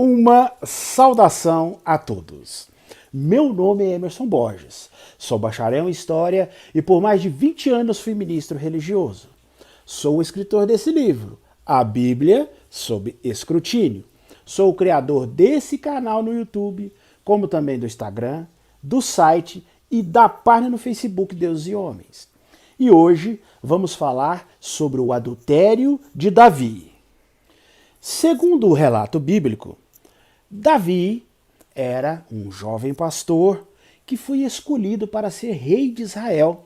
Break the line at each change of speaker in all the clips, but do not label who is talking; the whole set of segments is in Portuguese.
Uma saudação a todos. Meu nome é Emerson Borges, sou bacharel em História e por mais de 20 anos fui ministro religioso. Sou o escritor desse livro, A Bíblia sob Escrutínio. Sou o criador desse canal no YouTube, como também do Instagram, do site e da página no Facebook Deus e Homens. E hoje vamos falar sobre o adultério de Davi. Segundo o relato bíblico, Davi era um jovem pastor que foi escolhido para ser rei de Israel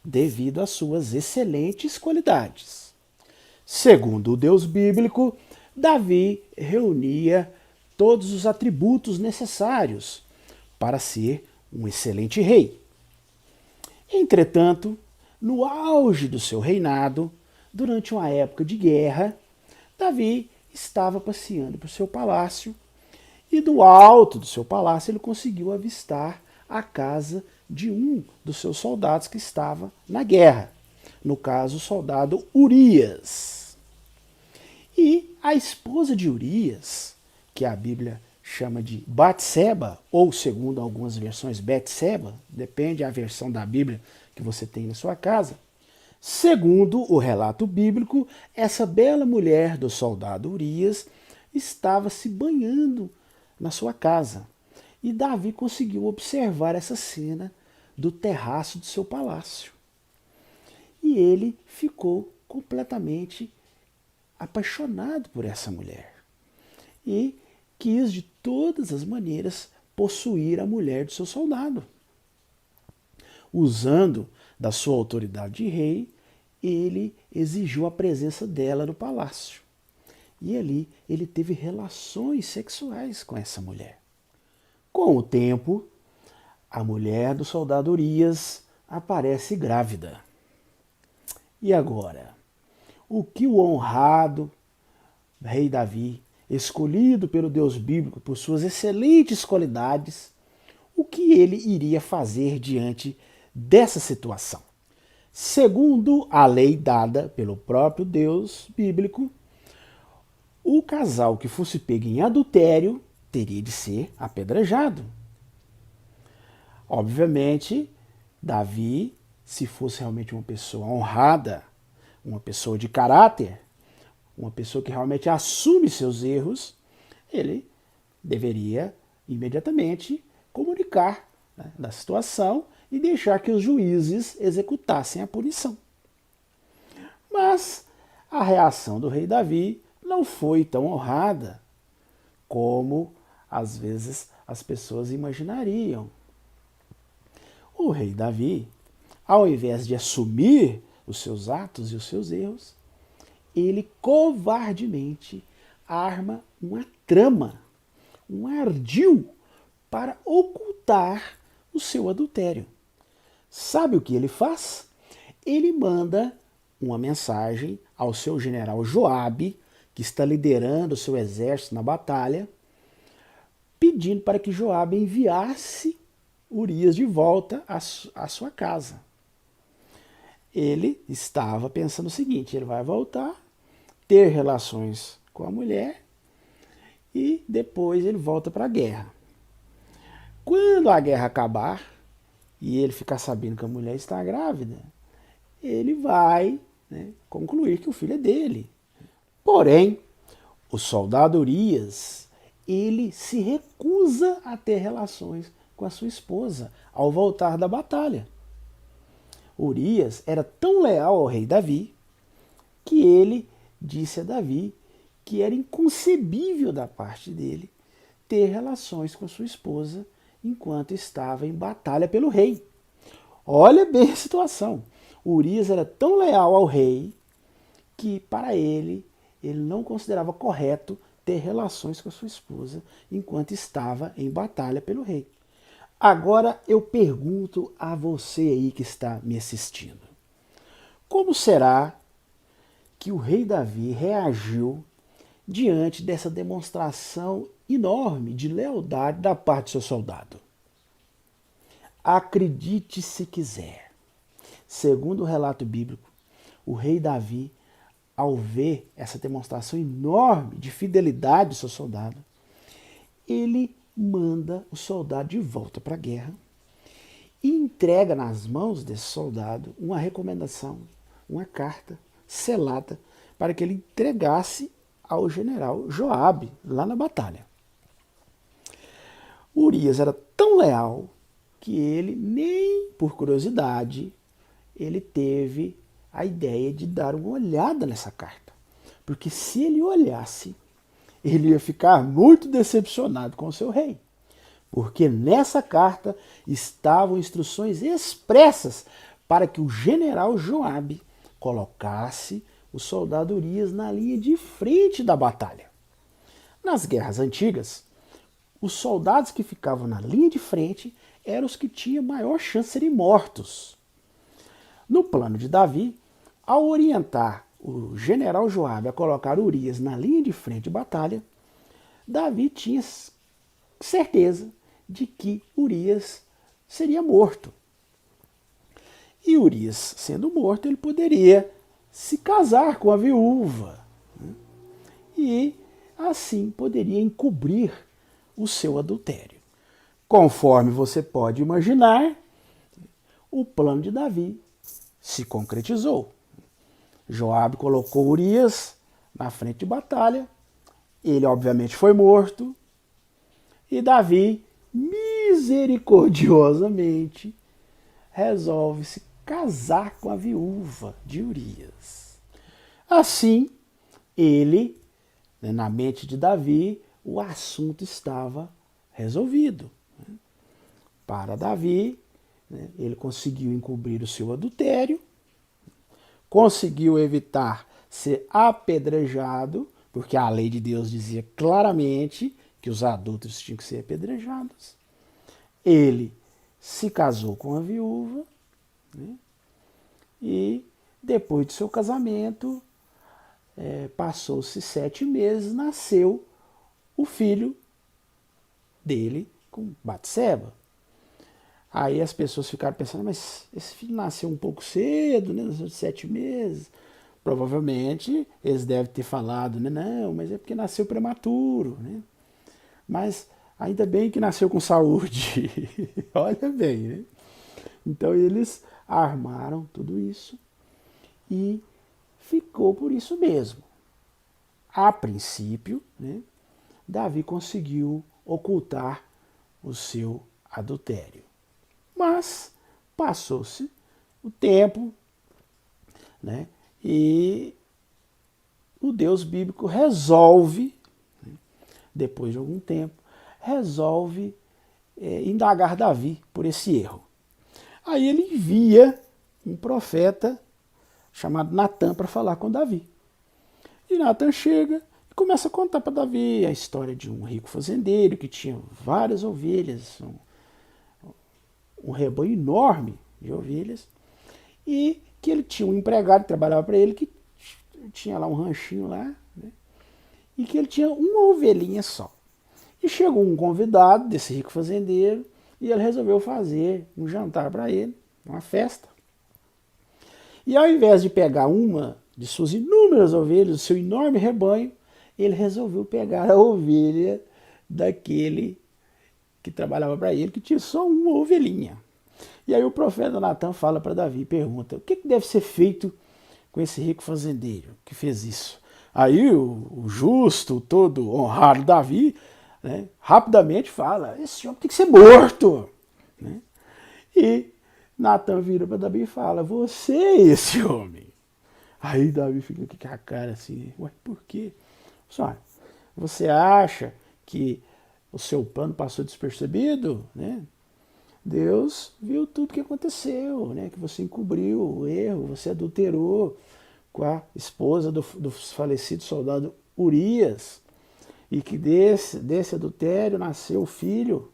devido às suas excelentes qualidades. Segundo o Deus bíblico, Davi reunia todos os atributos necessários para ser um excelente rei. Entretanto, no auge do seu reinado, durante uma época de guerra, Davi estava passeando por seu palácio e do alto do seu palácio ele conseguiu avistar a casa de um dos seus soldados que estava na guerra. No caso, o soldado Urias. E a esposa de Urias, que a Bíblia chama de Batseba, ou segundo algumas versões Betseba, depende da versão da Bíblia que você tem na sua casa. Segundo o relato bíblico, essa bela mulher do soldado Urias estava se banhando na sua casa. E Davi conseguiu observar essa cena do terraço do seu palácio. E ele ficou completamente apaixonado por essa mulher. E quis de todas as maneiras possuir a mulher do seu soldado. Usando da sua autoridade de rei, ele exigiu a presença dela no palácio. E ali ele teve relações sexuais com essa mulher. Com o tempo, a mulher do soldado Urias aparece grávida. E agora? O que o honrado rei Davi, escolhido pelo Deus bíblico por suas excelentes qualidades, o que ele iria fazer diante dessa situação? Segundo a lei dada pelo próprio Deus bíblico, o casal que fosse pego em adultério teria de ser apedrejado. Obviamente, Davi, se fosse realmente uma pessoa honrada, uma pessoa de caráter, uma pessoa que realmente assume seus erros, ele deveria imediatamente comunicar, da situação e deixar que os juízes executassem a punição. Mas a reação do rei Davi não foi tão honrada como às vezes as pessoas imaginariam. O rei Davi, ao invés de assumir os seus atos e os seus erros, ele covardemente arma uma trama, um ardil para ocultar o seu adultério. Sabe o que ele faz? Ele manda uma mensagem ao seu general Joabe, que está liderando o seu exército na batalha, pedindo para que Joabe enviasse Urias de volta à sua casa. Ele estava pensando o seguinte: ele vai voltar, ter relações com a mulher e depois ele volta para a guerra. Quando a guerra acabar e ele ficar sabendo que a mulher está grávida, ele vai, concluir que o filho é dele. Porém, o soldado Urias, ele se recusa a ter relações com a sua esposa ao voltar da batalha. Urias era tão leal ao rei Davi que ele disse a Davi que era inconcebível da parte dele ter relações com a sua esposa enquanto estava em batalha pelo rei. Olha bem a situação. Urias era tão leal ao rei que, para ele não considerava correto ter relações com a sua esposa enquanto estava em batalha pelo rei. Agora eu pergunto a você aí que está me assistindo: como será que o rei Davi reagiu diante dessa demonstração enorme de lealdade da parte do seu soldado? Acredite se quiser, segundo o relato bíblico, o rei Davi, ao ver essa demonstração enorme de fidelidade do seu soldado, ele manda o soldado de volta para a guerra e entrega nas mãos desse soldado uma recomendação, uma carta selada para que ele entregasse ao general Joabe lá na batalha. Urias era tão leal que ele, nem por curiosidade, ele teve a ideia de dar uma olhada nessa carta. Porque se ele olhasse, ele ia ficar muito decepcionado com o seu rei. Porque nessa carta estavam instruções expressas para que o general Joabe colocasse o soldado Urias na linha de frente da batalha. Nas guerras antigas, os soldados que ficavam na linha de frente eram os que tinham maior chance de serem mortos. No plano de Davi, ao orientar o general Joabe a colocar Urias na linha de frente de batalha, Davi tinha certeza de que Urias seria morto. E Urias, sendo morto, ele poderia se casar com a viúva, né? E assim poderia encobrir o seu adultério. Conforme você pode imaginar, o plano de Davi se concretizou. Joabe colocou Urias na frente de batalha, ele obviamente foi morto, e Davi, misericordiosamente, resolve se casar com a viúva de Urias. Assim, ele, na mente de Davi, o assunto estava resolvido. Para Davi, ele conseguiu encobrir o seu adultério, conseguiu evitar ser apedrejado, porque a lei de Deus dizia claramente que os adúlteros tinham que ser apedrejados. Ele se casou com a viúva, né? E depois do seu casamento, passou-se 7 meses, nasceu o filho dele com Batseba. Aí as pessoas ficaram pensando, mas esse filho nasceu um pouco cedo, né? Nasceu de 7 meses. Provavelmente eles devem ter falado, né? Não, mas é porque nasceu prematuro, né? Mas ainda bem que nasceu com saúde. Olha bem, né? Então eles armaram tudo isso e ficou por isso mesmo. A princípio, né, Davi conseguiu ocultar o seu adultério. Mas passou-se o tempo, né, e o Deus bíblico resolve, né, depois de algum tempo, resolve indagar Davi por esse erro. Aí ele envia um profeta chamado Natan para falar com Davi. E Natan chega e começa a contar para Davi a história de um rico fazendeiro que tinha várias ovelhas, um rebanho enorme de ovelhas, e que ele tinha um empregado que trabalhava para ele, que tinha lá um ranchinho lá, né? E que ele tinha uma ovelhinha só. E chegou um convidado desse rico fazendeiro e ele resolveu fazer um jantar para ele, uma festa. E ao invés de pegar uma de suas inúmeras ovelhas, o seu enorme rebanho, ele resolveu pegar a ovelha daquele que trabalhava para ele, que tinha só uma ovelhinha. E aí o profeta Natan fala para Davi, pergunta, o que deve ser feito com esse rico fazendeiro que fez isso? Aí o justo, todo honrado Davi, né, rapidamente fala, esse homem tem que ser morto, né? E Natan vira para Davi e fala, você é esse homem. Aí Davi fica com a cara assim, ué, por quê? Só, você acha que o seu plano passou despercebido, né? Deus viu tudo que aconteceu, né? Que você encobriu o erro, você adulterou com a esposa do falecido soldado Urias, e que desse adultério nasceu o filho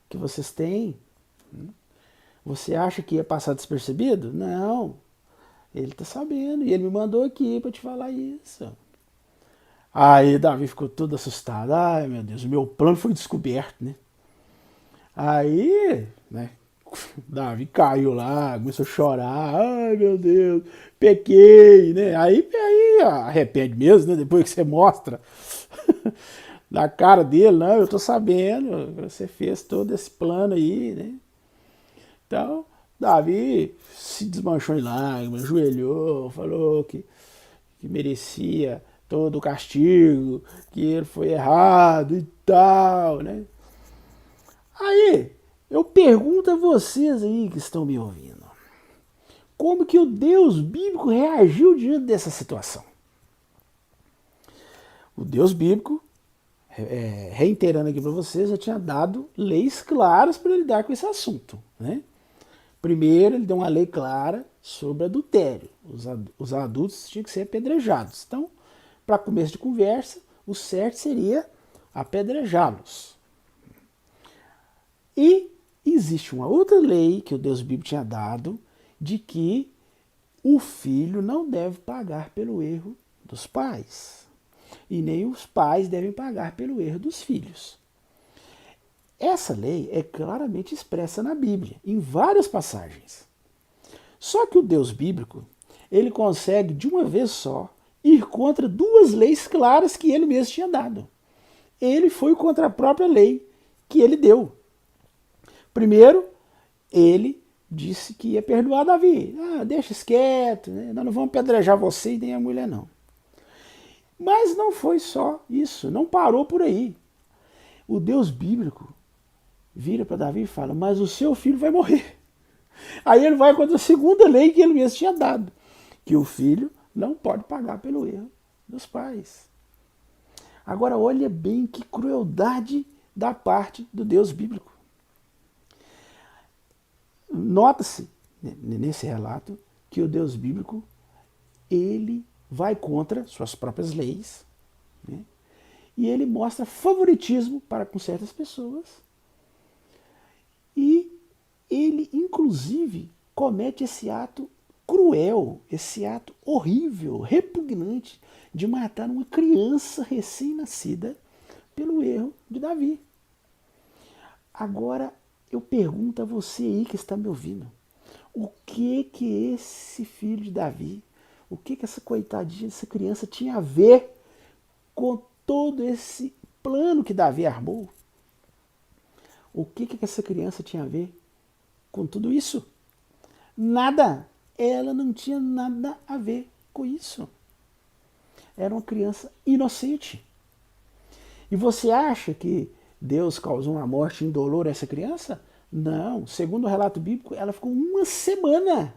que vocês têm. Você acha que ia passar despercebido? Não, ele está sabendo, e ele me mandou aqui para te falar isso. Aí Davi ficou todo assustado, ai meu Deus, o meu plano foi descoberto, né? Aí, né, Davi caiu lá, começou a chorar, ai meu Deus, pequei, né? Aí arrepende mesmo, né? Depois que você mostra Na cara dele, não, eu tô sabendo, você fez todo esse plano aí, né? Então, Davi se desmanchou em lágrimas, ajoelhou, falou que merecia todo o castigo, que ele foi errado e tal, né? Aí, eu pergunto a vocês aí que estão me ouvindo, como que o Deus bíblico reagiu diante dessa situação? O Deus bíblico, reiterando aqui para vocês, já tinha dado leis claras para lidar com esse assunto, né? Primeiro, ele deu uma lei clara sobre adultério. Os adultos tinham que ser apedrejados. Então, para começo de conversa, o certo seria apedrejá-los. E existe uma outra lei que o Deus bíblico tinha dado, de que o filho não deve pagar pelo erro dos pais. E nem os pais devem pagar pelo erro dos filhos. Essa lei é claramente expressa na Bíblia, em várias passagens. Só que o Deus bíblico, ele consegue de uma vez só ir contra duas leis claras que ele mesmo tinha dado. Ele foi contra a própria lei que ele deu. Primeiro, ele disse que ia perdoar Davi. Deixa isso quieto, né? Nós não vamos apedrejar você e nem a mulher, não. Mas não foi só isso, não parou por aí. O Deus bíblico vira para Davi e fala, mas o seu filho vai morrer. Aí ele vai contra a segunda lei que ele mesmo tinha dado, que o filho não pode pagar pelo erro dos pais. Agora olha bem que crueldade da parte do Deus bíblico. Nota-se nesse relato que o Deus bíblico, ele vai contra suas próprias leis, né? E ele mostra favoritismo para com certas pessoas. E ele, inclusive, comete esse ato cruel, esse ato horrível, repugnante, de matar uma criança recém-nascida pelo erro de Davi. Agora, eu pergunto a você aí que está me ouvindo, o que esse filho de Davi, o que essa coitadinha, essa criança tinha a ver com todo esse plano que Davi armou? O que essa criança tinha a ver com tudo isso? Nada. Ela não tinha nada a ver com isso. Era uma criança inocente. E você acha que Deus causou uma morte indolor a essa criança? Não. Segundo o relato bíblico, ela ficou uma semana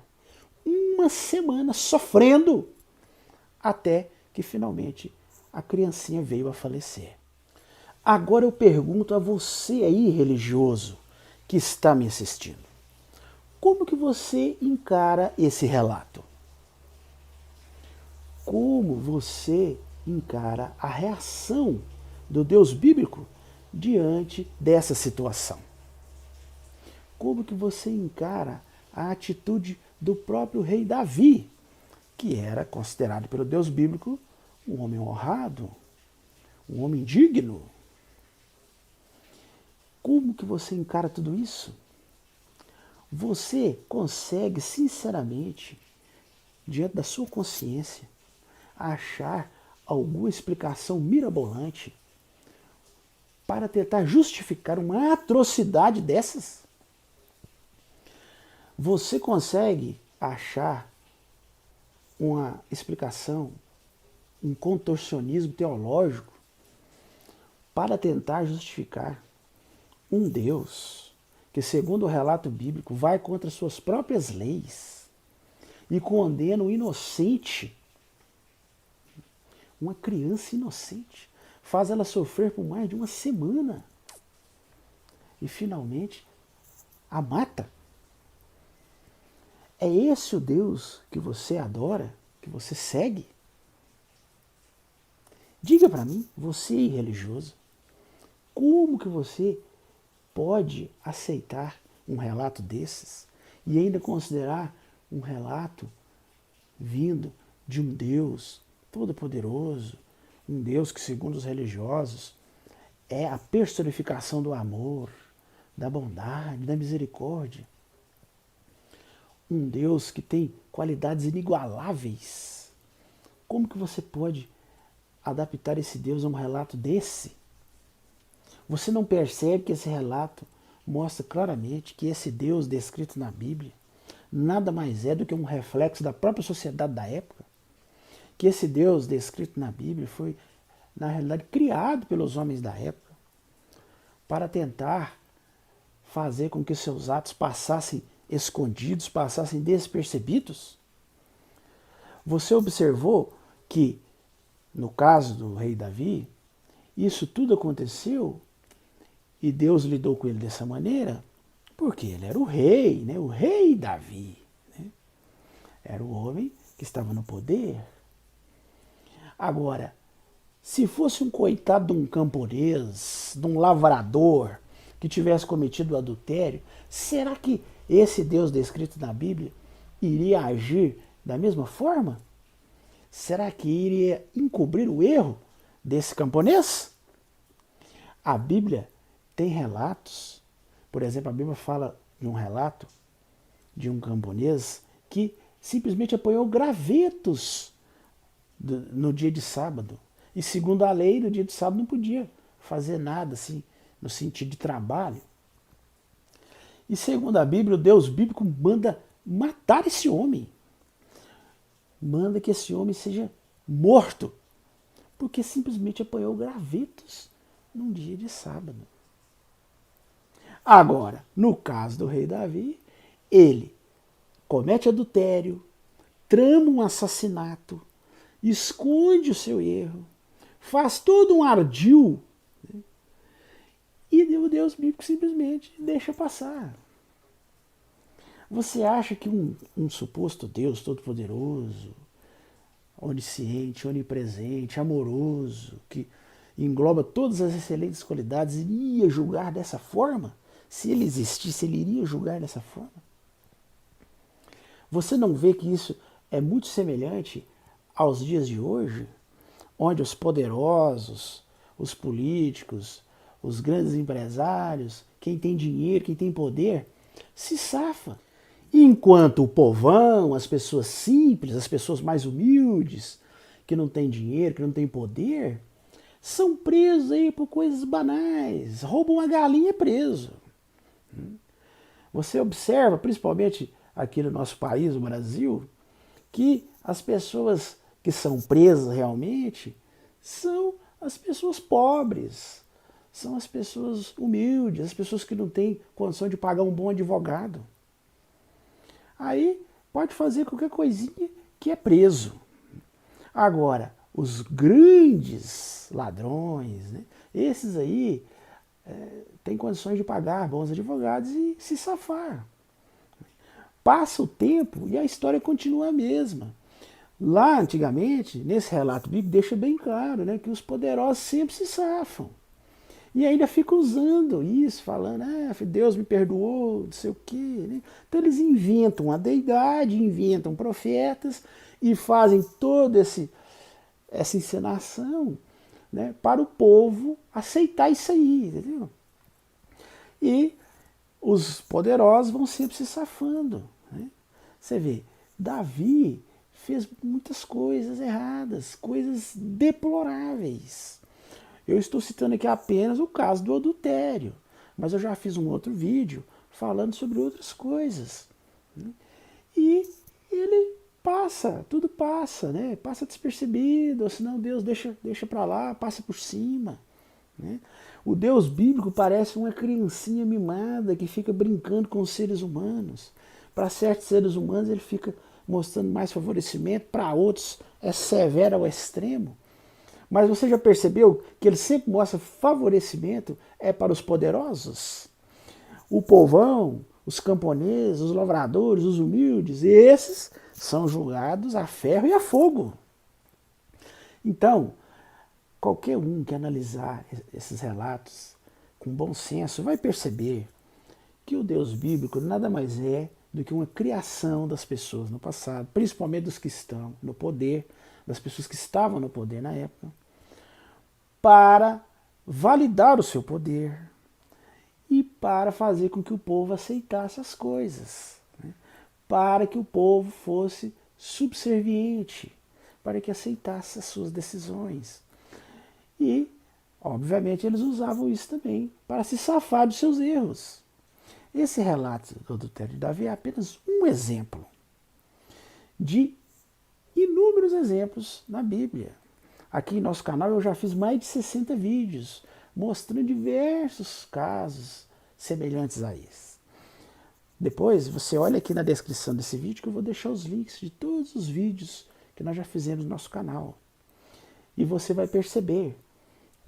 sofrendo, até que finalmente a criancinha veio a falecer. Agora eu pergunto a você aí, religioso, que está me assistindo. Como que você encara esse relato? Como você encara a reação do Deus bíblico diante dessa situação? Como que você encara a atitude do próprio rei Davi, que era considerado pelo Deus bíblico um homem honrado, um homem digno? Como que você encara tudo isso? Você consegue, sinceramente, diante da sua consciência, achar alguma explicação mirabolante para tentar justificar uma atrocidade dessas? Você consegue achar uma explicação, um contorcionismo teológico para tentar justificar um Deus que, segundo o relato bíblico, vai contra suas próprias leis e condena o inocente, uma criança inocente, faz ela sofrer por mais de uma semana e finalmente a mata? É esse o Deus que você adora, que você segue? Diga para mim, você religioso, como que você pode aceitar um relato desses e ainda considerar um relato vindo de um Deus todo-poderoso, um Deus que, segundo os religiosos, é a personificação do amor, da bondade, da misericórdia? Um Deus que tem qualidades inigualáveis. Como que você pode adaptar esse Deus a um relato desse? Você não percebe que esse relato mostra claramente que esse Deus descrito na Bíblia nada mais é do que um reflexo da própria sociedade da época? Que esse Deus descrito na Bíblia foi, na realidade, criado pelos homens da época para tentar fazer com que seus atos passassem escondidos, passassem despercebidos? Você observou que, no caso do rei Davi, isso tudo aconteceu e Deus lidou com ele dessa maneira porque ele era o rei, né? O rei Davi, né? Era o homem que estava no poder. Agora, se fosse um coitado de um camponês, de um lavrador que tivesse cometido adultério, será que esse Deus descrito na Bíblia iria agir da mesma forma? Será que iria encobrir o erro desse camponês? A Bíblia tem relatos, por exemplo, a Bíblia fala de um relato de um camponês que simplesmente apanhou gravetos no dia de sábado. E segundo a lei, no dia de sábado não podia fazer nada assim, no sentido de trabalho. E segundo a Bíblia, o Deus bíblico manda matar esse homem. Manda que esse homem seja morto, porque simplesmente apanhou gravetos num dia de sábado. Agora, no caso do rei Davi, ele comete adultério, trama um assassinato, esconde o seu erro, faz todo um ardil, né? E o Deus bíblico simplesmente deixa passar. Você acha que um suposto Deus todo-poderoso, onisciente, onipresente, amoroso, que engloba todas as excelentes qualidades, iria julgar dessa forma? Se ele existisse, ele iria julgar dessa forma? Você não vê que isso é muito semelhante aos dias de hoje, onde os poderosos, os políticos, os grandes empresários, quem tem dinheiro, quem tem poder, se safa. Enquanto o povão, as pessoas simples, as pessoas mais humildes, que não têm dinheiro, que não têm poder, são presos aí por coisas banais. Roubam uma galinha, é preso. Você observa, principalmente aqui no nosso país, o Brasil, que as pessoas que são presas realmente são as pessoas pobres, são as pessoas humildes, as pessoas que não têm condição de pagar um bom advogado. Aí pode fazer qualquer coisinha que é preso. Agora, os grandes ladrões, né, esses aí têm condições de pagar bons advogados e se safar. Passa o tempo e a história continua a mesma. Lá, antigamente, nesse relato bíblico, deixa bem claro, né, que os poderosos sempre se safam. E ainda fica usando isso, falando, Deus me perdoou, não sei o quê. Né? Então eles inventam a deidade, inventam profetas e fazem toda essa encenação, né, para o povo aceitar isso aí, entendeu? E os poderosos vão sempre se safando. Né? Você vê, Davi fez muitas coisas erradas, coisas deploráveis. Eu estou citando aqui apenas o caso do adultério, mas eu já fiz um outro vídeo falando sobre outras coisas. Né? E ele passa, tudo passa, né? Passa despercebido, ou senão Deus deixa para lá, passa por cima. Né? O Deus bíblico parece uma criancinha mimada que fica brincando com os seres humanos. Para certos seres humanos ele fica mostrando mais favorecimento, para outros é severo ao extremo. Mas você já percebeu que ele sempre mostra favorecimento para os poderosos? O povão, os camponeses, os lavradores, os humildes, esses são julgados a ferro e a fogo. Então, qualquer um que analisar esses relatos com bom senso vai perceber que o Deus bíblico nada mais é do que uma criação das pessoas no passado, principalmente dos que estão no poder, das pessoas que estavam no poder na época, para validar o seu poder e para fazer com que o povo aceitasse as coisas, né? Para que o povo fosse subserviente, para que aceitasse as suas decisões. E, obviamente, eles usavam isso também para se safar dos seus erros. Esse relato do adultério de Davi é apenas um exemplo de inúmeros exemplos na Bíblia. Aqui em nosso canal eu já fiz mais de 60 vídeos mostrando diversos casos semelhantes a esse. Depois você olha aqui na descrição desse vídeo que eu vou deixar os links de todos os vídeos que nós já fizemos no nosso canal. E você vai perceber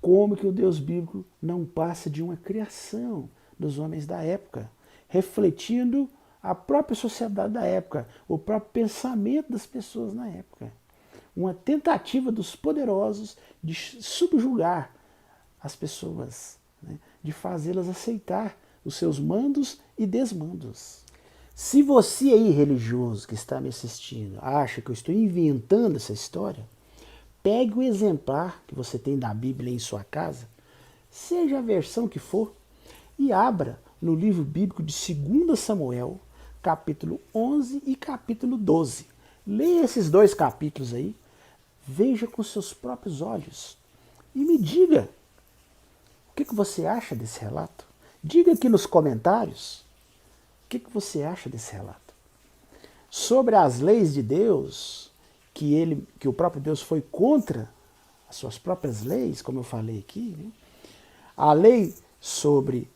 como que o Deus bíblico não passa de uma criação dos homens da época, refletindo a própria sociedade da época, o próprio pensamento das pessoas na época. Uma tentativa dos poderosos de subjugar as pessoas, né? De fazê-las aceitar os seus mandos e desmandos. Se você aí, religioso, que está me assistindo, acha que eu estou inventando essa história, pegue o exemplar que você tem da Bíblia em sua casa, seja a versão que for, e abra no livro bíblico de 2 Samuel, capítulo 11 e capítulo 12. Leia esses dois capítulos aí, veja com seus próprios olhos e me diga o que você acha desse relato. Diga aqui nos comentários o que você acha desse relato. Sobre as leis de Deus, que o próprio Deus foi contra as suas próprias leis, como eu falei aqui, né? A lei sobre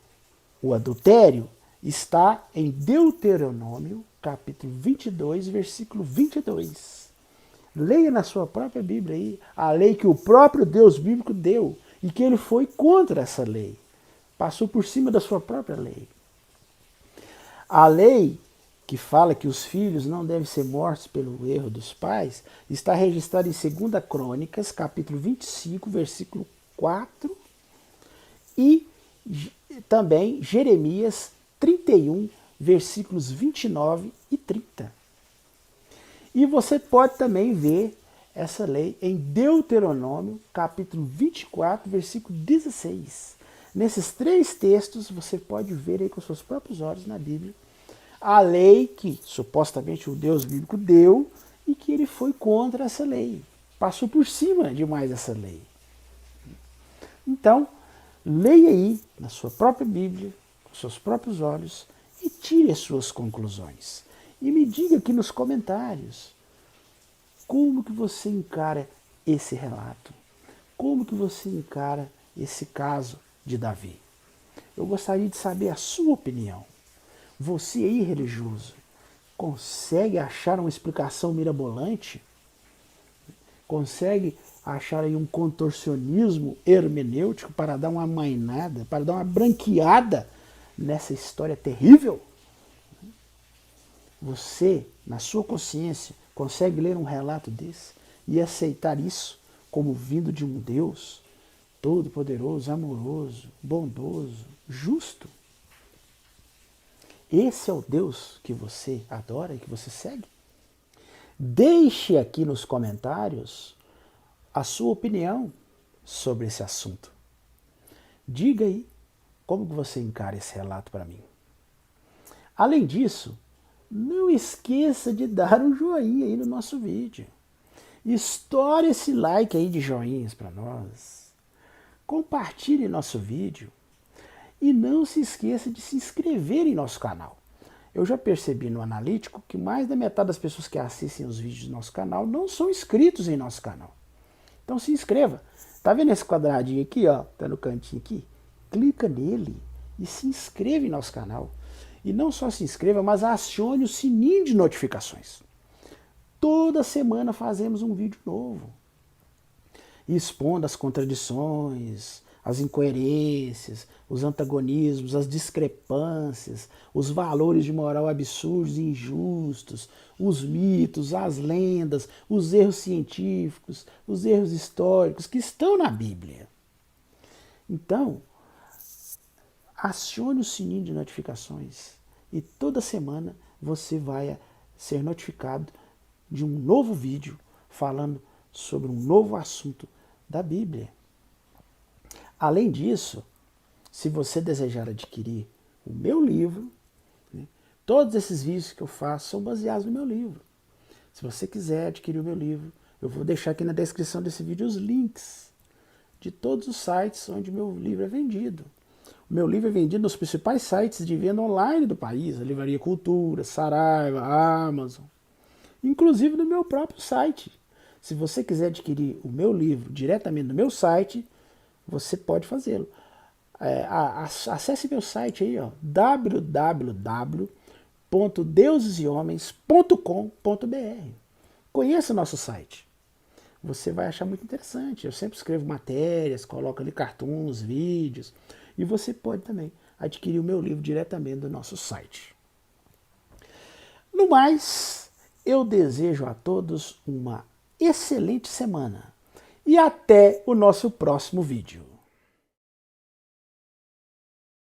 o adultério está em Deuteronômio, capítulo 22, versículo 22. Leia na sua própria Bíblia aí a lei que o próprio Deus bíblico deu e que ele foi contra essa lei. Passou por cima da sua própria lei. A lei que fala que os filhos não devem ser mortos pelo erro dos pais está registrada em 2 Crônicas, capítulo 25, versículo 4 e também Jeremias 31, versículos 29 e 30. E você pode também ver essa lei em Deuteronômio, capítulo 24, versículo 16. Nesses três textos você pode ver aí com seus próprios olhos na Bíblia a lei que supostamente o Deus bíblico deu e que ele foi contra essa lei. Passou por cima de mais essa lei. Então, leia aí na sua própria Bíblia, com seus próprios olhos e tire as suas conclusões. E me diga aqui nos comentários como que você encara esse relato, como que você encara esse caso de Davi. Eu gostaria de saber a sua opinião. Você aí, religioso, consegue achar uma explicação mirabolante? Consegue achar aí um contorcionismo hermenêutico para dar uma amainada, para dar uma branqueada nessa história terrível? Você, na sua consciência, consegue ler um relato desse e aceitar isso como vindo de um Deus todo-poderoso, amoroso, bondoso, justo? Esse é o Deus que você adora e que você segue? Deixe aqui nos comentários a sua opinião sobre esse assunto. Diga aí como que você encara esse relato para mim. Além disso, não esqueça de dar um joinha aí no nosso vídeo. Estoure esse like aí de joinhas para nós. Compartilhe nosso vídeo. E não se esqueça de se inscrever em nosso canal. Eu já percebi no analítico que mais da metade das pessoas que assistem os vídeos do nosso canal não são inscritos em nosso canal. Então se inscreva. Tá vendo esse quadradinho aqui, ó? Tá no cantinho aqui? Clica nele e se inscreva em nosso canal. E não só se inscreva, mas acione o sininho de notificações. Toda semana fazemos um vídeo novo, expondo as contradições, as incoerências, os antagonismos, as discrepâncias, os valores de moral absurdos e injustos, os mitos, as lendas, os erros científicos, os erros históricos que estão na Bíblia. Então, acione o sininho de notificações e toda semana você vai ser notificado de um novo vídeo falando sobre um novo assunto da Bíblia. Além disso, se você desejar adquirir o meu livro, né, todos esses vídeos que eu faço são baseados no meu livro. Se você quiser adquirir o meu livro, eu vou deixar aqui na descrição desse vídeo os links de todos os sites onde meu livro é vendido. O meu livro é vendido nos principais sites de venda online do país, a Livraria Cultura, Saraiva, Amazon, inclusive no meu próprio site. Se você quiser adquirir o meu livro diretamente no meu site, você pode fazê-lo. Acesse meu site aí, ó, www.deusesehomens.com.br. Conheça o nosso site. Você vai achar muito interessante. Eu sempre escrevo matérias, coloco ali cartoons, vídeos, e você pode também adquirir o meu livro diretamente do nosso site. No mais, eu desejo a todos uma excelente semana e até o nosso próximo vídeo.